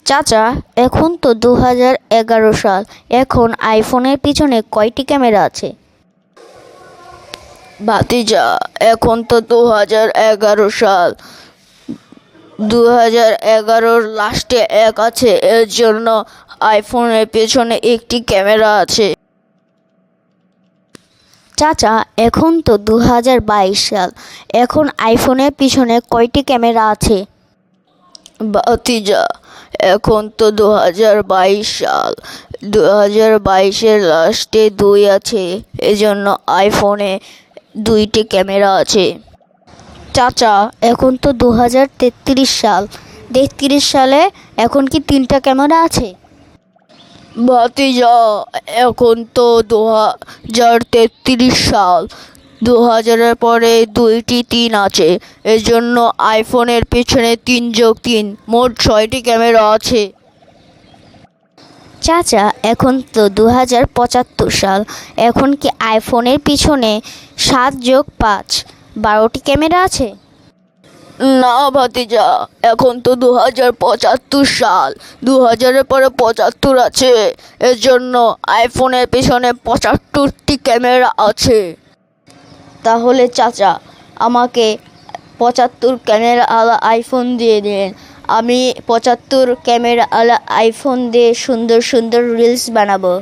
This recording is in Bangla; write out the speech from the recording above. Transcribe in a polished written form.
চাচা, এখন তো 2011 সাল। এখন আইফোনের পিছনে কয়টি ক্যামেরা আছে? ভাতিজা, এখন তো 2011 সাল। 2011-র লাস্টে এক আছে, এর জন্য আইফোনের পেছনে একটি ক্যামেরা আছে। চাচা, এখন তো 2022 সাল। এখন আইফোনের পিছনে কয়টি ক্যামেরা আছে? ভাতিজা, এখন তো 2022 সাল। 2022-এর লাস্টে 2 আছে, এজন্য আইফোনে 2টি ক্যামেরা আছে। চাচা, এখন তো 2033 সাল। 33 সালে এখন কি 3টা ক্যামেরা আছে? ভাতিজা, এখন তো 2033 সাল। 2000-এর পরে 2টি 3 আছে, এজন্য আইফোনের পেছনে 3 যোগ 3 মোট 6টি ক্যামেরা আছে। চাচা, এখন তো 2075 সাল। এখন কি আইফোনের পিছনে 7+5 12টি ক্যামেরা আছে? না ভাতিজা, এখন তো 2075 সাল। 2000-এর পরে 75 আছে, এর জন্য আইফোনের পেছনে 75টি ক্যামেরা আছে। তাহলে চাচা, আমাকে 75 ক্যামেরা আলা আইফোন দিয়ে দিন। আমি 75 ক্যামেরা আলা আইফোন দিয়ে সুন্দর সুন্দর রিলস বানাবো।